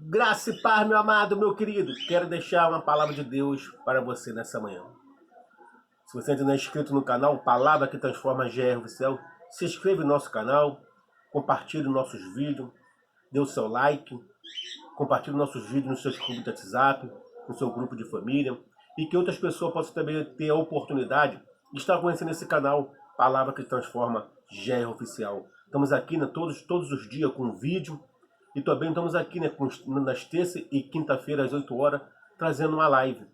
Graça e paz, meu amado, meu querido. Quero deixar uma palavra de Deus para você nessa manhã. Se você ainda não é inscrito no canal, Palavra que Transforma GR Oficial, se inscreva no nosso canal, compartilhe nossos vídeos, dê o seu like, compartilhe nossos vídeos nos seus grupos de WhatsApp, no seu grupo de família, e que outras pessoas possam também ter a oportunidade de estar conhecendo esse canal, Palavra que Transforma GR Oficial. Estamos aqui todos os dias com vídeo, e também estamos aqui nas terça e quinta-feira às 8 horas, trazendo uma live.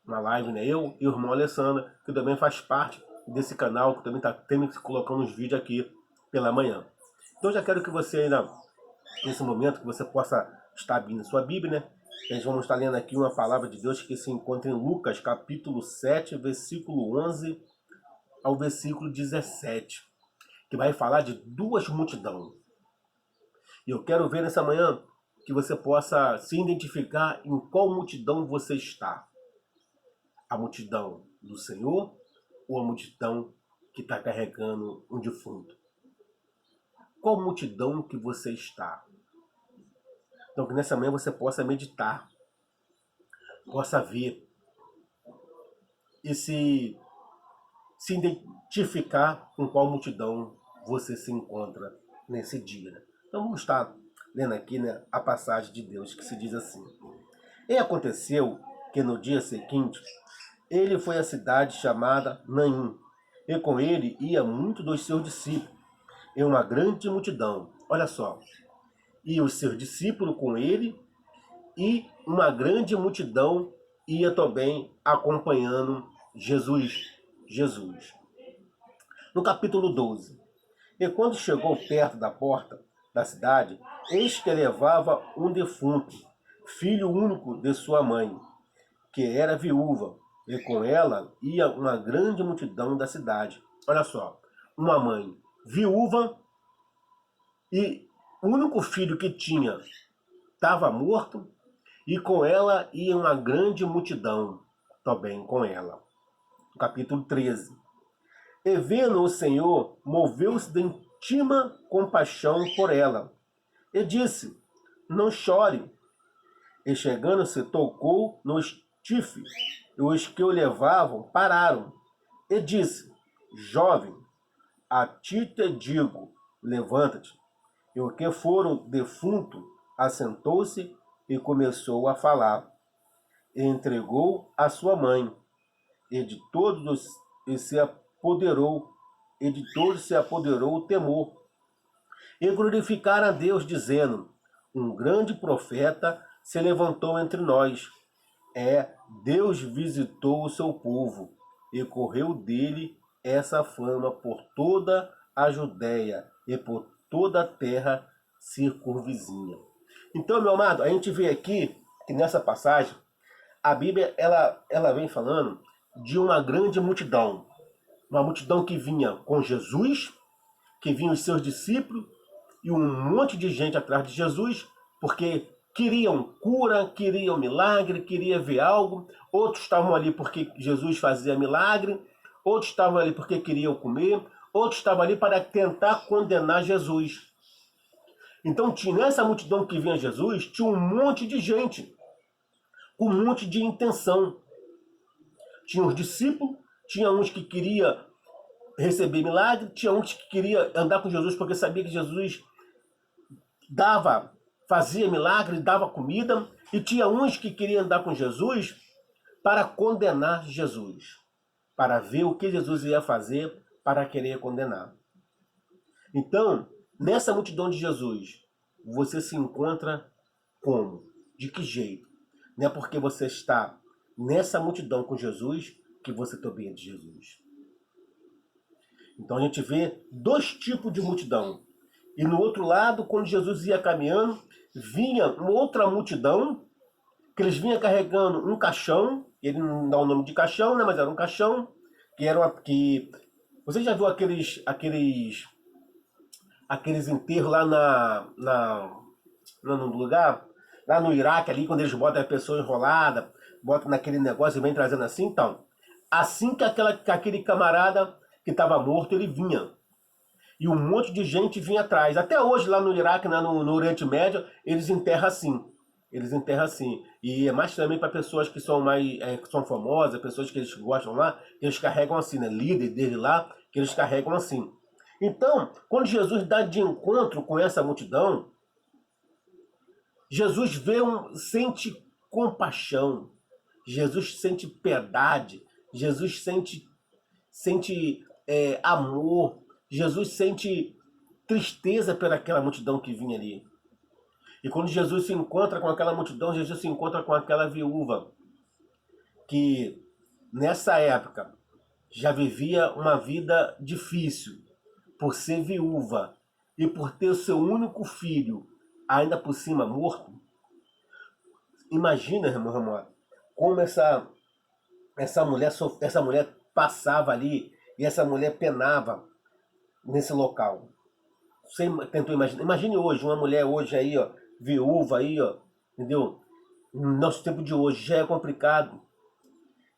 Uma live, né? Eu e o irmão Alessandro, que também faz parte desse canal, que também está colocando uns vídeos aqui pela manhã. Então já quero que você ainda, nesse momento, que você possa estar abrindo sua Bíblia, né? A gente vamos estar lendo aqui uma palavra de Deus que se encontra em Lucas, capítulo 7, versículo 11 ao versículo 17, que vai falar de duas multidões. E eu quero ver nessa manhã que você possa se identificar em qual multidão você está. A multidão do Senhor ou a multidão que está carregando um defunto? Qual multidão que você está? Então que nessa manhã você possa meditar, possa ver e se identificar com qual multidão você se encontra nesse dia, né? Então vamos estar lendo aqui, né, a passagem de Deus que se diz assim: E aconteceu que no dia seguinte ele foi à cidade chamada Naim, e com ele ia muito dos seus discípulos, e uma grande multidão. Olha só, e os seus discípulos com ele, e uma grande multidão ia também acompanhando Jesus. No capítulo 12. E quando chegou perto da porta da cidade, eis que levava um defunto, filho único de sua mãe, que era viúva, e com ela ia uma grande multidão da cidade. Olha só, uma mãe viúva e o único filho que tinha estava morto, e com ela ia uma grande multidão também com ela. Capítulo 13. E vendo o Senhor, moveu-se de íntima compaixão por ela, e disse: Não chore. E chegando-se, tocou no estífe, e os que o levavam pararam, e disse: Jovem, a ti te digo, levanta-te. E o que for o defunto assentou-se e começou a falar, e entregou a sua mãe, e de todos se apoderou o temor, e glorificaram a Deus, dizendo: Um grande profeta se levantou entre nós. Deus visitou o seu povo, e correu dele essa fama por toda a Judéia e por toda a terra circunvizinha. Então, meu amado, a gente vê aqui que nessa passagem a Bíblia ela vem falando de uma grande multidão. Uma multidão que vinha com Jesus, que vinham os seus discípulos e um monte de gente atrás de Jesus, porque queriam cura, queriam milagre, queriam ver algo. Outros estavam ali porque Jesus fazia milagre, outros estavam ali porque queriam comer, outros estavam ali para tentar condenar Jesus. Então, nessa multidão que vinha Jesus, tinha um monte de gente, com um monte de intenção. Tinha os discípulos, tinha uns que queria receber milagre, tinha uns que queria andar com Jesus porque sabia que Jesus fazia milagre, dava comida, e tinha uns que queriam andar com Jesus para condenar Jesus, para ver o que Jesus ia fazer para querer condenar. Então, nessa multidão de Jesus, você se encontra como? De que jeito? Não é porque você está nessa multidão com Jesus que você também é de Jesus. Então a gente vê dois tipos de multidão. E no outro lado, quando Jesus ia caminhando, vinha uma outra multidão, que eles vinham carregando um caixão, ele não dá o nome de caixão, né, mas era um caixão, que você já viu aqueles enterros lá no lugar, lá no Iraque, ali, quando eles botam a pessoa enrolada, botam naquele negócio e vem trazendo assim, então, assim que aquele camarada que estava morto, ele vinha. E um monte de gente vinha atrás. Até hoje, lá no Iraque, no Oriente Médio, eles enterram assim. Eles enterram assim. E é mais também para pessoas que são mais que são famosas, pessoas que eles gostam lá, que eles carregam assim, né? Líder dele lá, que eles carregam assim. Então, quando Jesus dá de encontro com essa multidão, Jesus sente compaixão, Jesus sente piedade, Jesus sente amor, Jesus sente tristeza pelaquela multidão que vinha ali. E quando Jesus se encontra com aquela multidão, Jesus se encontra com aquela viúva que nessa época já vivia uma vida difícil por ser viúva e por ter o seu único filho ainda por cima morto. Imagina, irmão, como essa mulher passava ali e essa mulher penava nesse local. Você tentou imaginar? Imagine hoje, uma mulher hoje aí, ó, viúva aí, ó, entendeu? No nosso tempo de hoje já é complicado.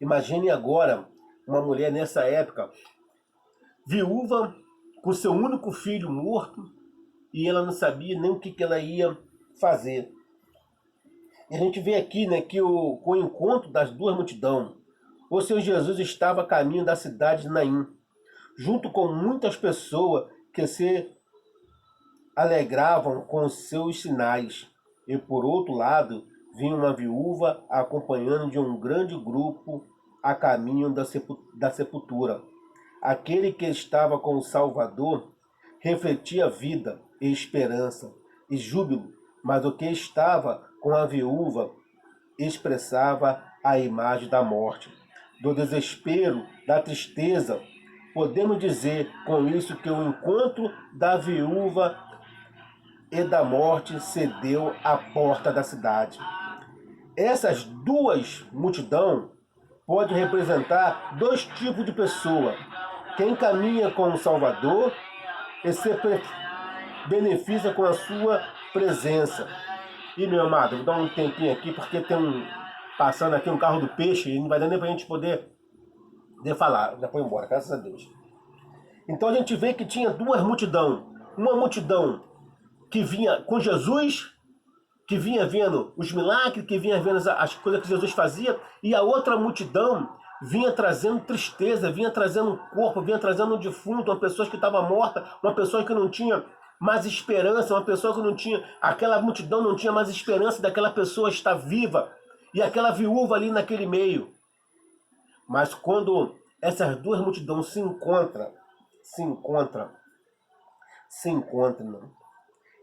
Imagine agora uma mulher nessa época, viúva, com seu único filho morto, e ela não sabia nem o que ela ia fazer. E a gente vê aqui, né, que com o encontro das duas multidões, o Senhor Jesus estava a caminho da cidade de Naim, junto com muitas pessoas que se alegravam com os seus sinais. E por outro lado, vinha uma viúva acompanhando de um grande grupo a caminho da sepultura. Aquele que estava com o Salvador refletia vida e esperança e júbilo, mas o que estava com a viúva expressava a imagem da morte, do desespero, da tristeza. Podemos dizer com isso que o encontro da viúva e da morte se deu à porta da cidade. Essas duas multidões podem representar dois tipos de pessoa: quem caminha com o Salvador e se beneficia com a sua presença. E meu amado, vou dar um tempinho aqui porque tem passando aqui um carro do peixe e não vai dar nem pra gente poder falar. Já foi embora, graças a Deus. Então a gente vê que tinha duas multidões. Uma multidão que vinha com Jesus, que vinha vendo os milagres, que vinha vendo as coisas que Jesus fazia, e a outra multidão vinha trazendo tristeza, vinha trazendo um corpo, vinha trazendo um defunto, uma pessoa que estava morta, uma pessoa que não tinha mais esperança, uma pessoa que não tinha, aquela multidão não tinha mais esperança daquela pessoa estar viva, e aquela viúva ali naquele meio. Mas quando essas duas multidões se encontram,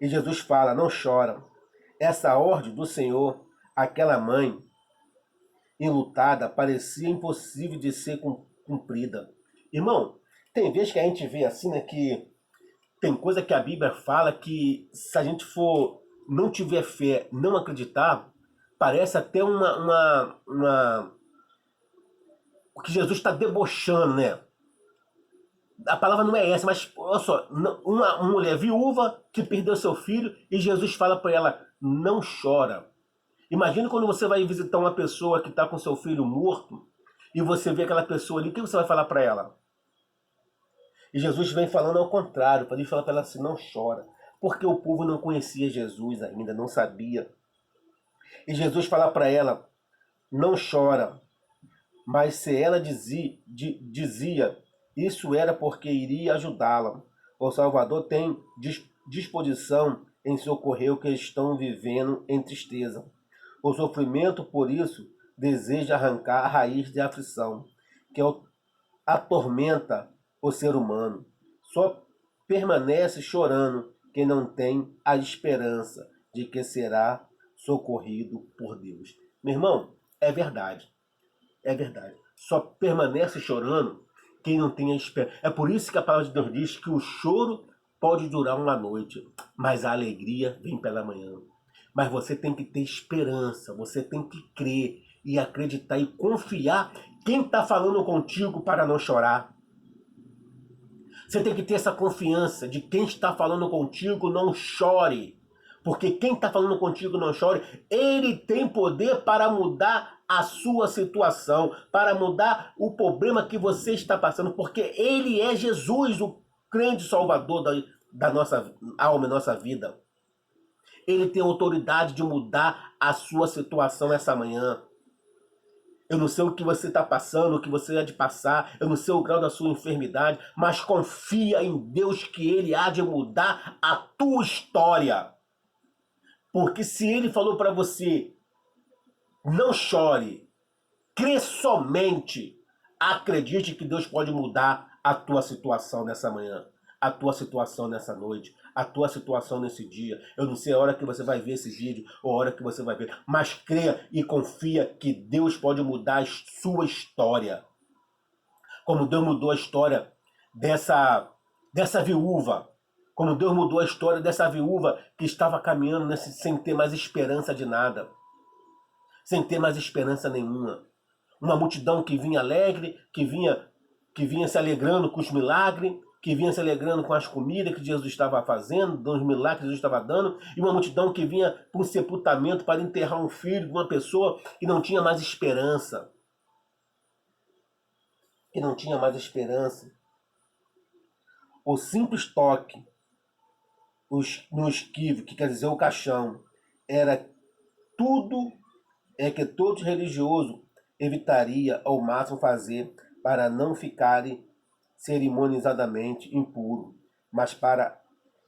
e Jesus fala: não chora. Essa ordem do Senhor, aquela mãe enlutada, parecia impossível de ser cumprida. Irmão, tem vezes que a gente vê assim, né, que tem coisa que a Bíblia fala que se a gente for não tiver fé, não acreditar, parece até o que Jesus está debochando, né? A palavra não é essa, mas olha só, uma mulher viúva que perdeu seu filho e Jesus fala para ela: não chora. Imagina quando você vai visitar uma pessoa que está com seu filho morto e você vê aquela pessoa ali, o que você vai falar para ela? E Jesus vem falando ao contrário, ele fala para ela assim: não chora, porque o povo não conhecia Jesus ainda, não sabia. E Jesus fala para ela: não chora. Mas se ela dizia, isso era porque iria ajudá-la. O Salvador tem disposição em socorrer o que estão vivendo em tristeza. O sofrimento, por isso, deseja arrancar a raiz de aflição, que atormenta o ser humano. Só permanece chorando quem não tem a esperança de que será socorrido por Deus. Meu irmão, é verdade. É verdade. Só permanece chorando quem não tem a esperança. É por isso que a palavra de Deus diz que o choro pode durar uma noite, mas a alegria vem pela manhã. Mas você tem que ter esperança, você tem que crer e acreditar e confiar quem está falando contigo para não chorar. Você tem que ter essa confiança de quem está falando contigo, não chore. Porque quem está falando contigo, não chore, ele tem poder para mudar a sua situação, para mudar o problema que você está passando, porque ele é Jesus, o grande salvador da nossa alma e nossa vida. Ele tem autoridade de mudar a sua situação essa manhã. Eu não sei o que você está passando, o que você há de passar, eu não sei o grau da sua enfermidade, mas confia em Deus que Ele há de mudar a tua história. Porque se Ele falou para você, não chore, crê somente, acredite que Deus pode mudar a tua situação nessa manhã, a tua situação nessa noite, a tua situação nesse dia. Eu não sei a hora que você vai ver esse vídeo ou a hora que você vai ver, mas creia e confia que Deus pode mudar a sua história. Como Deus mudou a história dessa viúva. Como Deus mudou a história dessa viúva que estava caminhando sem ter mais esperança de nada. Sem ter mais esperança nenhuma. Uma multidão que vinha alegre, que vinha se alegrando com os milagres, que vinha se alegrando com as comidas que Jesus estava fazendo, dos milagres que Jesus estava dando, e uma multidão que vinha para um sepultamento para enterrar um filho de uma pessoa que não tinha mais esperança. Que não tinha mais esperança. O simples toque no esquivo, que quer dizer o caixão, era tudo que todo religioso evitaria ao máximo fazer para não ficarem cerimoniosamente impuro, mas para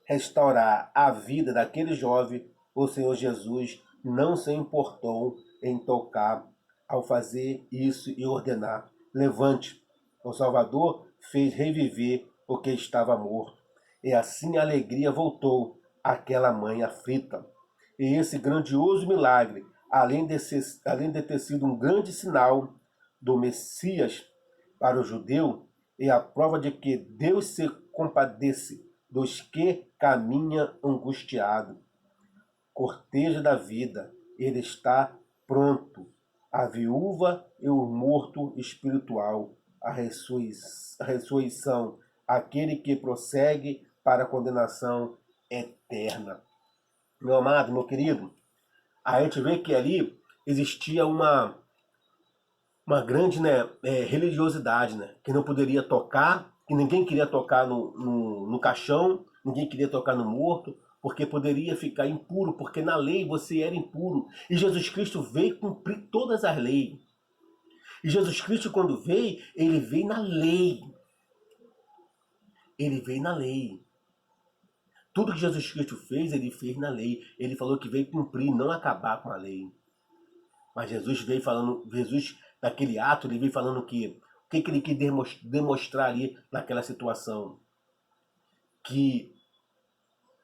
restaurar a vida daquele jovem, o Senhor Jesus não se importou em tocar ao fazer isso e ordenar: levante. O Salvador fez reviver o que estava morto. E assim a alegria voltou àquela mãe aflita. E esse grandioso milagre, além de ter sido um grande sinal do Messias para o judeu, é a prova de que Deus se compadece dos que caminham angustiado. Corteja da vida, ele está pronto. A viúva e o morto espiritual, a ressurreição, aquele que prossegue para a condenação eterna. Meu amado, meu querido, a gente vê que ali existia uma grande, né, religiosidade, né, que não poderia tocar, que ninguém queria tocar no caixão, ninguém queria tocar no morto, porque poderia ficar impuro, porque na lei você era impuro. E Jesus Cristo veio cumprir todas as leis. E Jesus Cristo, quando veio, ele veio na lei. Ele veio na lei. Tudo que Jesus Cristo fez, ele fez na lei. Ele falou que veio cumprir, não acabar com a lei. Mas Jesus veio falando, Jesus, naquele ato, ele veio falando que o que ele queria demonstrar ali naquela situação? Que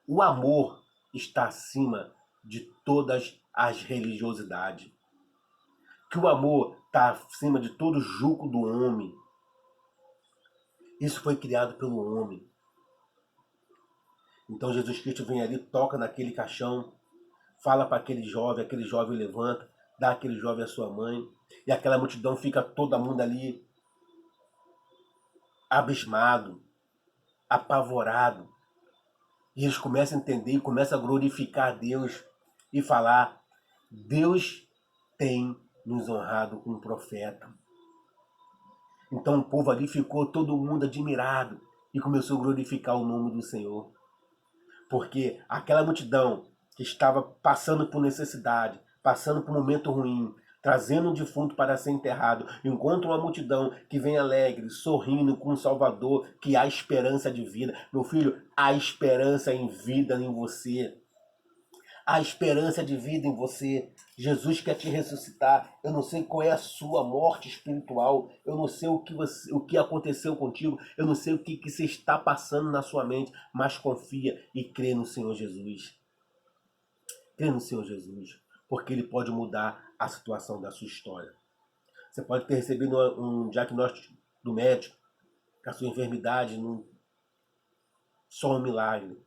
o amor está acima de todas as religiosidades. Que o amor está acima de todo julgo do homem. Isso foi criado pelo homem. Então Jesus Cristo vem ali, toca naquele caixão, fala para aquele jovem levanta, dá aquele jovem a sua mãe, e aquela multidão fica todo mundo ali abismado, apavorado. E eles começam a entender, começam a glorificar a Deus e falar: Deus tem nos honrado com um profeta. Então o povo ali ficou todo mundo admirado e começou a glorificar o nome do Senhor. Porque aquela multidão que estava passando por necessidade, passando por um momento ruim, trazendo um defunto para ser enterrado, encontra uma multidão que vem alegre, sorrindo com o Salvador, que há esperança de vida. Meu filho, há esperança em vida em você. Há esperança de vida em você. Jesus quer te ressuscitar. Eu não sei qual é a sua morte espiritual. Eu não sei o que aconteceu contigo. Eu não sei o que você está passando na sua mente. Mas confia e crê no Senhor Jesus. Crê no Senhor Jesus. Porque Ele pode mudar a situação da sua história. Você pode ter recebido um diagnóstico do médico que a sua enfermidade não só um milagre.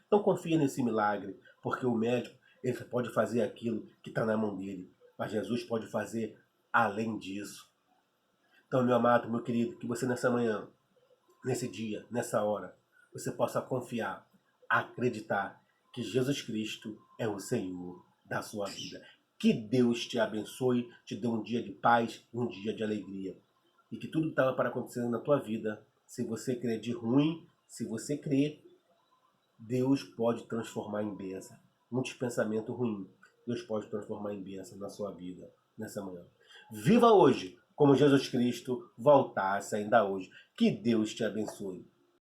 Então confia nesse milagre, porque o médico ele pode fazer aquilo que está na mão dele, mas Jesus pode fazer além disso. Então, meu amado, meu querido, que você nessa manhã, nesse dia, nessa hora, você possa confiar, acreditar que Jesus Cristo é o Senhor da sua vida. Que Deus te abençoe, te dê um dia de paz, um dia de alegria. E que tudo estava para acontecer na tua vida. Se você crer de ruim, se você crer, Deus pode transformar em bênção. muitos pensamentos ruins. Deus pode transformar em bênção na sua vida nessa manhã. Viva hoje como Jesus Cristo voltasse ainda hoje. Que Deus te abençoe.